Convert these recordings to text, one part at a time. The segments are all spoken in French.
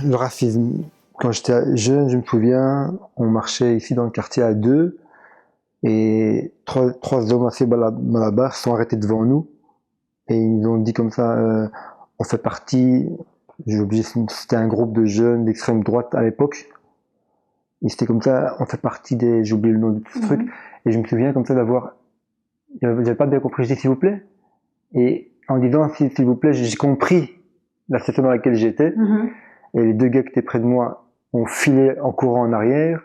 Le racisme. Quand j'étais jeune, je me souviens, on marchait ici dans le quartier à deux, et trois hommes assez malabars sont arrêtés devant nous, et ils nous ont dit comme ça, on fait partie, j'ai oublié, c'était un groupe de jeunes d'extrême droite à l'époque, et c'était comme ça, on fait partie des, j'ai oublié le nom de ce truc, et je me souviens comme ça d'avoir, j'avais pas bien compris, je dis s'il vous plaît, et en disant s'il vous plaît, j'ai compris la situation dans laquelle j'étais, et les deux gars qui étaient près de moi ont filé en courant en arrière,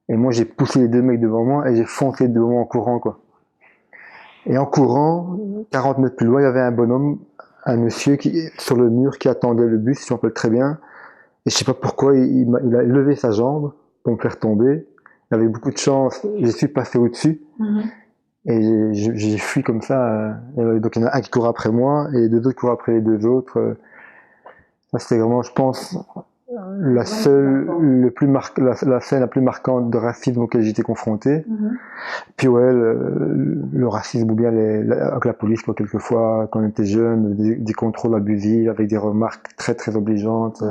et moi j'ai poussé les deux mecs devant moi et j'ai foncé devant moi en courant, quoi. Et en courant, 40 mètres plus loin, il y avait un bonhomme, un monsieur sur le mur qui attendait le bus, si je me rappelle très bien, et je sais pas pourquoi, il a levé sa jambe pour me faire tomber. Il avait beaucoup de chance, je suis passé au-dessus, et j'ai fui comme ça, donc il y en a un qui court après moi, et deux autres courent après les deux autres. Ça, c'était vraiment, je pense, la scène la plus marquante de racisme auquel j'ai été confronté. Puis ouais, le racisme ou bien avec la police, quoi, quelquefois, quand on était jeune, des contrôles abusifs avec des remarques très très obligeantes.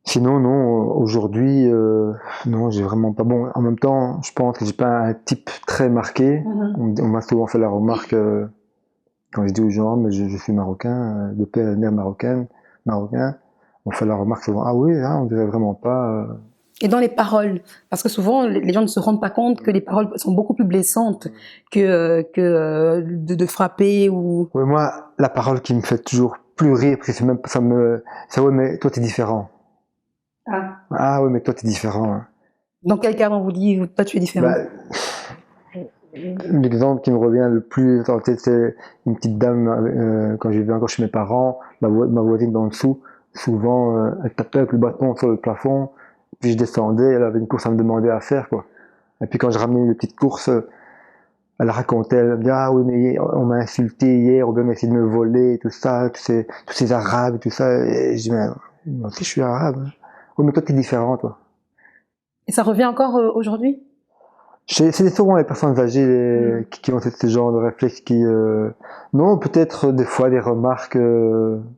Sinon, non, aujourd'hui, non, j'ai vraiment pas bon. En même temps, je pense que j'ai pas un type très marqué. On m'a souvent fait la remarque, quand je dis aux gens, mais je suis marocain, de père et mère marocain, on fait la remarque souvent, ah oui, hein, on dirait vraiment pas. Et dans les paroles, parce que souvent les gens ne se rendent pas compte que les paroles sont beaucoup plus blessantes que de frapper ou. Oui, moi, la parole qui me fait toujours plus rire, parce que c'est même, c'est ouais, mais toi t'es différent. Ah oui, mais toi t'es différent. Hein. Dans quel cas on vous dit, toi tu es différent? L'exemple qui me revient le plus en tête, c'est une petite dame, quand je vivais encore chez mes parents, ma voisine d'en dessous, souvent, elle tapait avec le bâton sur le plafond, puis je descendais, elle avait une course à me demander à faire, quoi. Et puis quand je ramenais les petites courses, elle racontait, elle me dit, ah oui, mais on m'a insulté hier, ou bien on a essayé de me voler, tout ça, tous ces arabes, tout ça, et je dis, mais moi aussi je suis arabe. Hein. Oui, mais toi t'es différent, toi. Et ça revient encore aujourd'hui? C'est souvent les personnes âgées qui ont ce genre de réflexe qui... non, peut-être des fois des remarques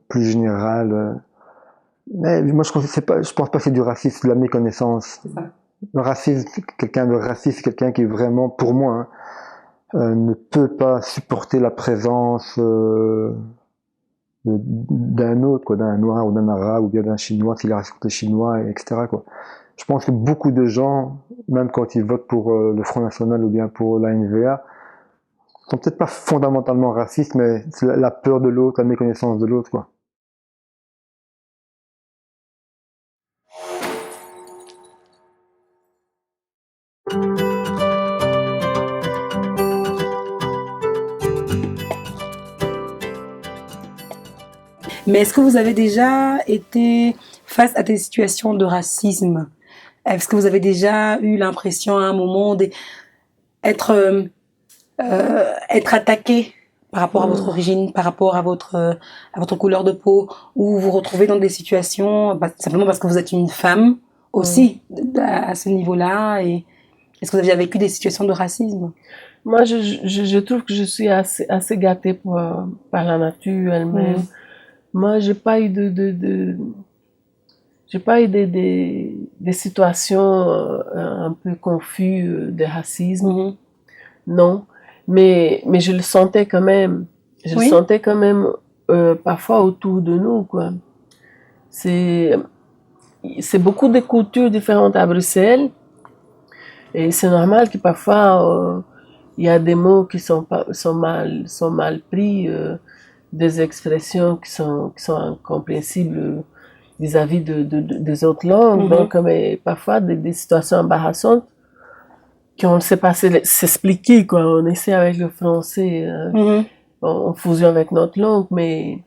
plus générales. Mais moi, je pense pas que c'est du racisme, c'est de la méconnaissance. Le racisme, quelqu'un de raciste, c'est quelqu'un qui vraiment, pour moi, hein, ne peut pas supporter la présence d'un autre, quoi, d'un noir ou d'un arabe ou bien d'un chinois s'il a raconté chinois, etc. Quoi. Je pense que beaucoup de gens, même quand ils votent pour le Front National ou bien pour la NVA, sont peut-être pas fondamentalement racistes, mais c'est la peur de l'autre, la méconnaissance de l'autre, quoi. Mais est-ce que vous avez déjà été face à des situations de racisme? Est-ce que vous avez déjà eu l'impression à un moment d'être attaqué par rapport à votre origine, par rapport à votre couleur de peau, ou vous vous retrouvez dans des situations simplement parce que vous êtes une femme aussi à ce niveau-là? Et est-ce que vous avez déjà vécu des situations de racisme? Moi, je trouve que je suis assez gâtée par la nature elle-même. Moi, j'ai pas eu des situations un peu confuses de racisme. Non, mais je le sentais quand même. Je le sentais quand même parfois autour de nous, quoi. C'est beaucoup de cultures différentes à Bruxelles. Et c'est normal que parfois il y a des mots qui sont mal pris, des expressions qui sont incompréhensibles vis-à-vis des autres langues. Donc, mais parfois des situations embarrassantes. qu'on ne sait pas s'expliquer, quoi. On essaie avec le français, on fusionne avec notre langue, mais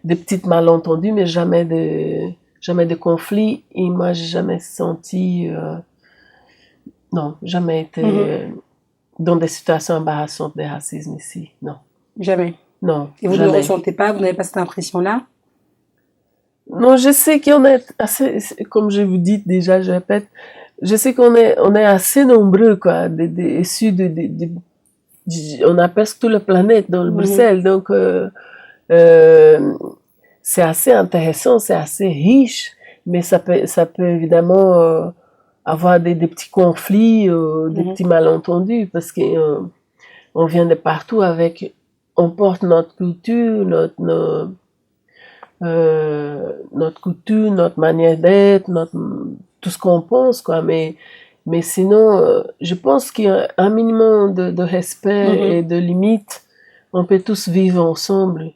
des petites malentendus, mais jamais de conflits. Et moi, j'ai jamais senti, non, jamais été dans des situations embarrassantes de racisme ici, non. Jamais. Non. Et vous ne le ressentez pas, vous n'avez pas cette impression-là? Non, je sais qu'on est assez, comme je vous dis déjà, je répète, je sais qu'on est assez nombreux, quoi, issus on a presque toute la planète dans le Bruxelles, donc c'est assez intéressant, c'est assez riche, mais ça peut évidemment avoir des petits conflits, des petits malentendus, parce que on vient de partout on porte notre culture, notre coutume, notre manière d'être, tout ce qu'on pense, quoi. Mais sinon, je pense qu'il y a un minimum de respect et de limite. On peut tous vivre ensemble.